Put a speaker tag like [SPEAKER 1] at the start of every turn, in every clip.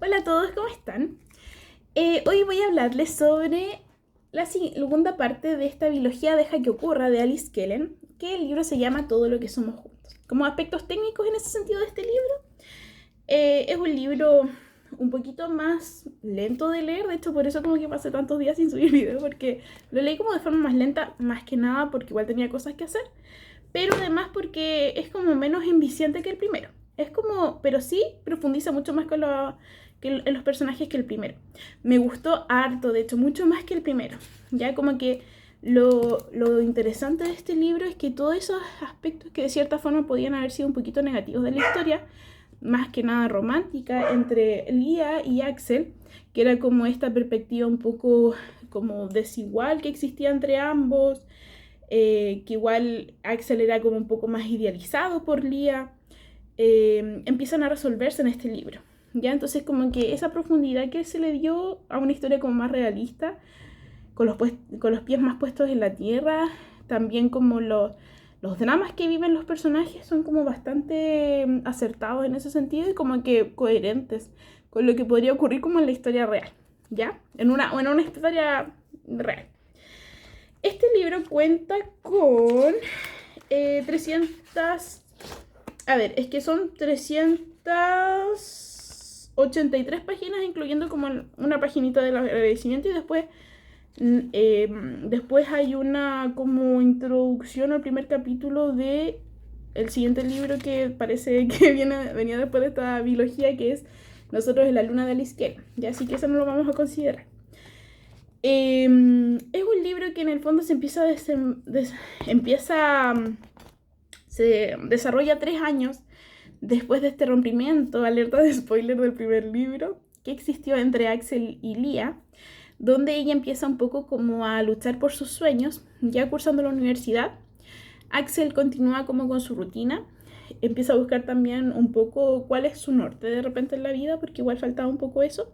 [SPEAKER 1] Hola a todos, ¿cómo están? Hoy voy a hablarles sobre la segunda parte de esta biología Deja que ocurra de Alice Kellen, que el libro se llama Todo lo que somos juntos. Como aspectos técnicos en ese sentido de este libro, es un libro un poquito más lento de leer, de hecho por eso como que pasé tantos días sin subir video, porque lo leí como de forma más lenta, más que nada porque igual tenía cosas que hacer, pero además porque es como menos enviciante que el primero. Es como, pero sí profundiza mucho más en los personajes que el primero. Me gustó harto, de hecho, mucho más que el primero. Ya como que lo interesante de este libro es que todos esos aspectos que de cierta forma podían haber sido un poquito negativos de la historia, más que nada romántica, entre Lia y Axel, que era como esta perspectiva un poco como desigual que existía entre ambos, que igual Axel era como un poco más idealizado por Lia, empiezan a resolverse en este libro. ¿Ya? Entonces como que esa profundidad que se le dio a una historia como más realista, con los pies más puestos en la tierra, también como los dramas que viven los personajes son como bastante acertados en ese sentido y como que coherentes con lo que podría ocurrir como en la historia real, ¿ya? En una historia real. Este libro cuenta con 300... A ver, es que son 383 páginas, incluyendo como una paginita del agradecimiento y después hay una como introducción al primer capítulo de el siguiente libro que parece que venía después de esta biología, que es Nosotros en la luna de la izquierda. Ya, así que eso no lo vamos a considerar. Es un libro que en el fondo se desarrolla 3 años después de este rompimiento, alerta de spoiler del primer libro, que existió entre Axel y Lia, donde ella empieza un poco como a luchar por sus sueños, ya cursando la universidad. Axel continúa como con su rutina, empieza a buscar también un poco cuál es su norte de repente en la vida, porque igual faltaba un poco eso.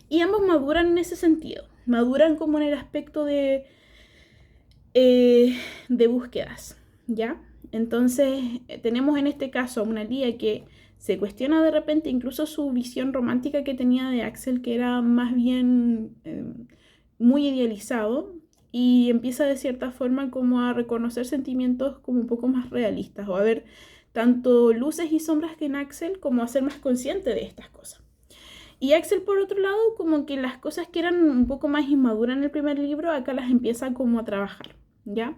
[SPEAKER 1] Y ambos maduran en ese sentido, maduran como en el aspecto de búsquedas, ¿ya? Entonces tenemos en este caso a una Lia que se cuestiona de repente incluso su visión romántica que tenía de Axel, que era más bien muy idealizado, y empieza de cierta forma como a reconocer sentimientos como un poco más realistas, o a ver tanto luces y sombras que en Axel, como a ser más consciente de estas cosas. Y Axel, por otro lado, como que las cosas que eran un poco más inmaduras en el primer libro, acá las empieza como a trabajar, ¿ya?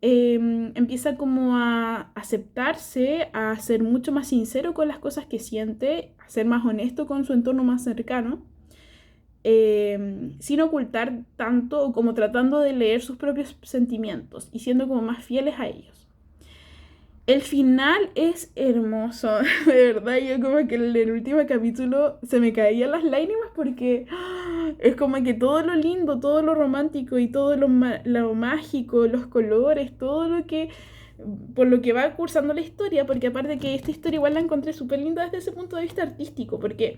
[SPEAKER 1] Empieza como a aceptarse, a ser mucho más sincero con las cosas que siente, a ser más honesto con su entorno más cercano, sin ocultar tanto, como tratando de leer sus propios sentimientos y siendo como más fieles a ellos. El final es hermoso, de verdad, yo como que en el último capítulo se me caían las lágrimas porque es como que todo lo lindo, todo lo romántico y todo lo mágico, los colores, todo lo que, por lo que va cursando la historia, porque aparte que esta historia igual la encontré súper linda desde ese punto de vista artístico, porque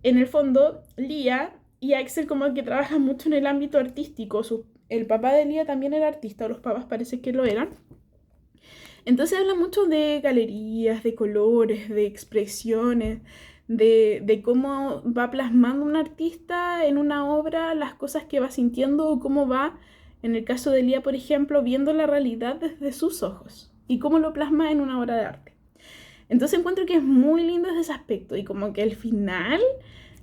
[SPEAKER 1] en el fondo Lia y Axel como que trabajan mucho en el ámbito artístico, el papá de Lia también era artista, o los papás parece que lo eran. Entonces habla mucho de galerías, de colores, de expresiones, de cómo va plasmando un artista en una obra las cosas que va sintiendo o cómo va, en el caso de Lía, por ejemplo, viendo la realidad desde sus ojos y cómo lo plasma en una obra de arte. Entonces encuentro que es muy lindo desde ese aspecto y como que al final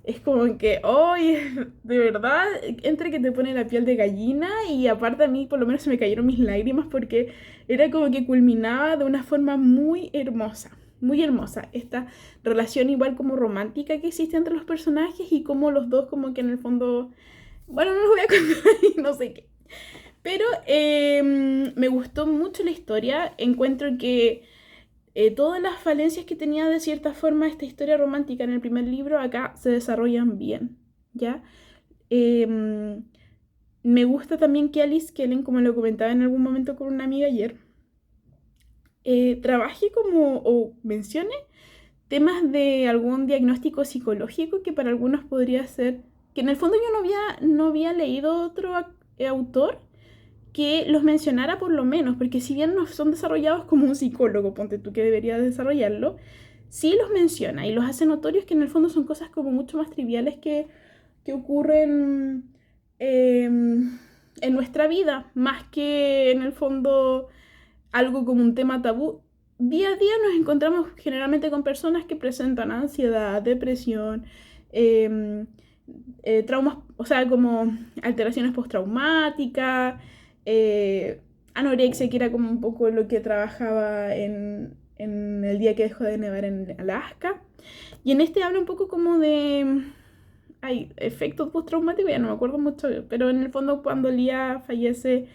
[SPEAKER 1] es como que, hoy de verdad, entre que te pone la piel de gallina y aparte a mí por lo menos se me cayeron mis lágrimas porque era como que culminaba de una forma muy hermosa, esta relación igual como romántica que existe entre los personajes y como los dos como que en el fondo, bueno, no los voy a contar y no sé qué. Pero me gustó mucho la historia, encuentro que todas las falencias que tenía de cierta forma esta historia romántica en el primer libro acá se desarrollan bien, ¿ya? Eh, Me gusta también que Alice Kellen, como lo comentaba en algún momento con una amiga ayer, trabaje como o mencione temas de algún diagnóstico psicológico que para algunos podría ser, que en el fondo yo no había leído otro autor que los mencionara por lo menos, porque si bien no son desarrollados como un psicólogo, ponte tú que debería desarrollarlo, sí los menciona y los hace notorios, que en el fondo son cosas como mucho más triviales que ocurren en nuestra vida, más que en el fondo algo como un tema tabú. Día a día nos encontramos generalmente con personas que presentan ansiedad, depresión, eh, traumas, o sea, como alteraciones postraumáticas, anorexia, que era como un poco lo que trabajaba en el día que dejó de nevar en Alaska. Y en este habla un poco como de... Hay efectos postraumáticos, ya no me acuerdo mucho, pero en el fondo cuando Lía fallece,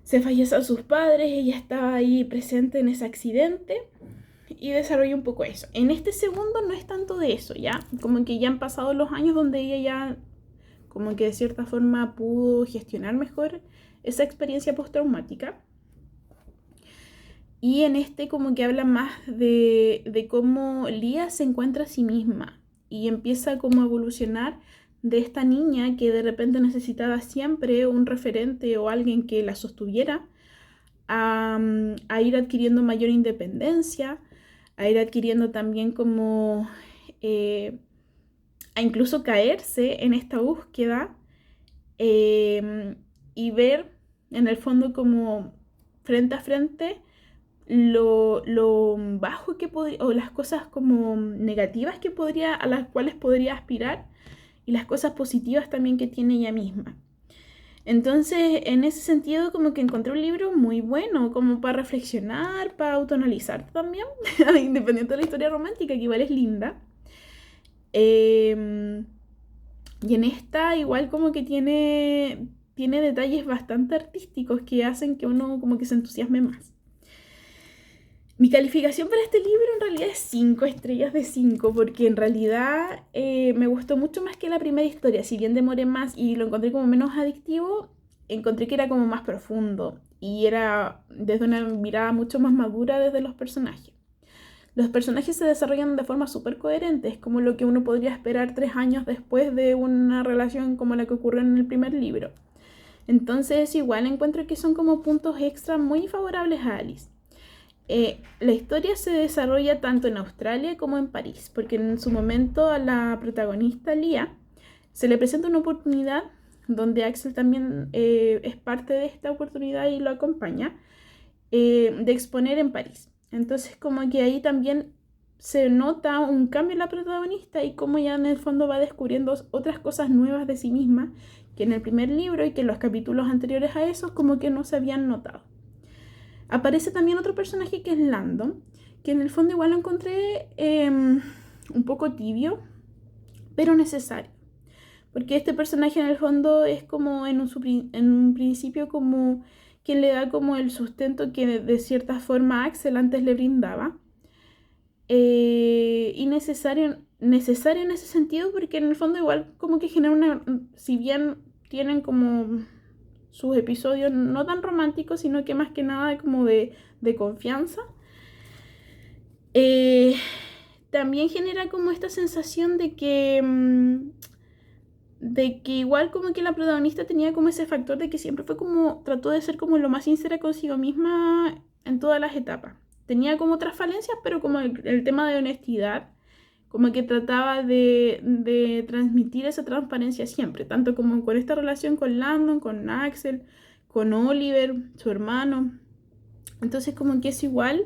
[SPEAKER 1] se fallecen sus padres, ella estaba ahí presente en ese accidente y desarrolla un poco eso. En este segundo no es tanto de eso, ya, como que ya han pasado los años donde ella ya, como que de cierta forma pudo gestionar mejor esa experiencia postraumática. Y en este como que habla más de cómo Lía se encuentra a sí misma y empieza como a evolucionar de esta niña que de repente necesitaba siempre un referente o alguien que la sostuviera, a ir adquiriendo mayor independencia, a ir adquiriendo también como a incluso caerse en esta búsqueda, y ver en el fondo como frente a frente lo bajo que podría, o las cosas como negativas que podría, a las cuales podría aspirar, y las cosas positivas también que tiene ella misma. Entonces, en ese sentido, como que encontré un libro muy bueno, como para reflexionar, para autoanalizar también, independiente de la historia romántica, que igual es linda. Y en esta igual como que tiene detalles bastante artísticos que hacen que uno como que se entusiasme más. Mi calificación para este libro en realidad es 5 estrellas de 5, porque en realidad me gustó mucho más que la primera historia. Si bien demoré más y lo encontré como menos adictivo, encontré que era como más profundo y era desde una mirada mucho más madura desde los personajes. Los personajes se desarrollan de forma súper coherente, es como lo que uno podría esperar 3 años después de una relación como la que ocurrió en el primer libro. Entonces igual encuentro que son como puntos extra muy favorables a Alice. La historia se desarrolla tanto en Australia como en París, porque en su momento a la protagonista Lía se le presenta una oportunidad donde Axel también es parte de esta oportunidad y lo acompaña, de exponer en París. Entonces como que ahí también se nota un cambio en la protagonista y cómo ya en el fondo va descubriendo otras cosas nuevas de sí misma que en el primer libro y que en los capítulos anteriores a esos como que no se habían notado. Aparece también otro personaje que es Landon, que en el fondo igual lo encontré un poco tibio, pero necesario. Porque este personaje en el fondo es como en un principio como quien le da como el sustento que de cierta forma Axel antes le brindaba. Y necesario en ese sentido, porque en el fondo igual como que genera una, si bien tienen como sus episodios no tan románticos, sino que más que nada como de confianza, también genera como esta sensación de que igual como que la protagonista tenía como ese factor de que siempre fue como, trató de ser como lo más sincera consigo misma en todas las etapas. Tenía como otras falencias, pero como el tema de honestidad, como que trataba de transmitir esa transparencia siempre, tanto como con esta relación con Landon, con Axel, con Oliver, su hermano. Entonces como que es igual,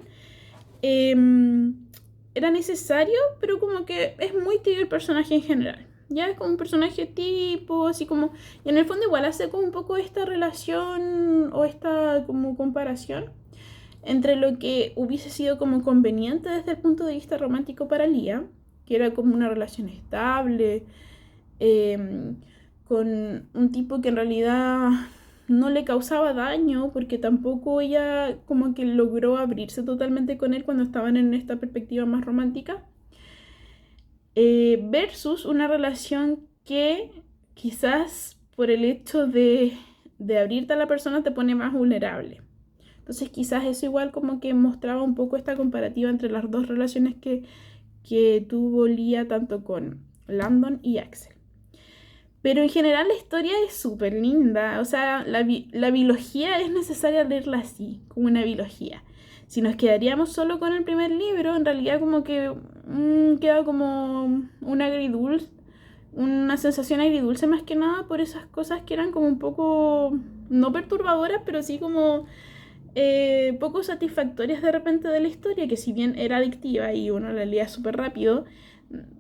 [SPEAKER 1] era necesario, pero como que es muy tibio el personaje en general. Ya es como un personaje tipo, así como... Y en el fondo igual hace como un poco esta relación o esta como comparación entre lo que hubiese sido como conveniente desde el punto de vista romántico para Lía, que era como una relación estable, con un tipo que en realidad no le causaba daño, porque tampoco ella como que logró abrirse totalmente con él cuando estaban en esta perspectiva más romántica, versus una relación que quizás por el hecho de abrirte a la persona te pone más vulnerable. Entonces quizás eso igual como que mostraba un poco esta comparativa entre las dos relaciones que tuvo Lía tanto con Landon y Axel. Pero en general la historia es súper linda, o sea, la biología es necesaria leerla así, como una biología. Si nos quedaríamos solo con el primer libro, en realidad como que queda como un agridulce, una sensación agridulce más que nada por esas cosas que eran como un poco, no perturbadoras, pero sí como poco satisfactorias de repente de la historia, que si bien era adictiva y uno la leía súper rápido,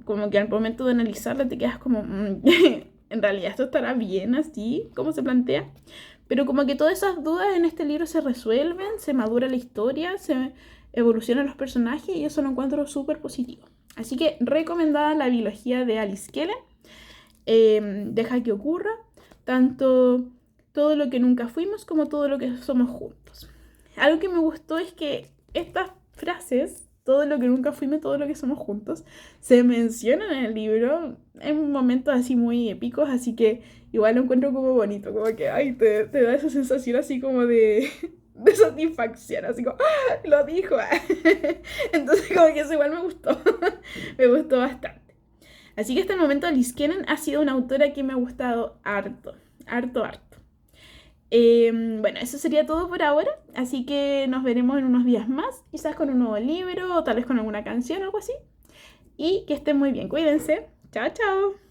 [SPEAKER 1] como que al momento de analizarla te quedas como, en realidad esto estará bien así, como se plantea. Pero como que todas esas dudas en este libro se resuelven, se madura la historia, se evolucionan los personajes y eso lo encuentro súper positivo. Así que recomendada la biología de Alice Kellen. Deja que ocurra tanto todo lo que nunca fuimos como todo lo que somos juntos. Algo que me gustó es que estas frases, todo lo que nunca fuimos, todo lo que somos juntos, se mencionan en el libro en momentos así muy épicos, así que igual lo encuentro como bonito, como que ay, te da esa sensación así como de satisfacción, así como, ¡ah! Lo dijo. Entonces como que eso igual me gustó, me gustó bastante. Así que hasta el momento Alice Kellen ha sido una autora que me ha gustado harto, harto, harto. Bueno, eso sería todo por ahora, así que nos veremos en unos días más, quizás con un nuevo libro o tal vez con alguna canción o algo así. Y que estén muy bien, cuídense. Chao, chao.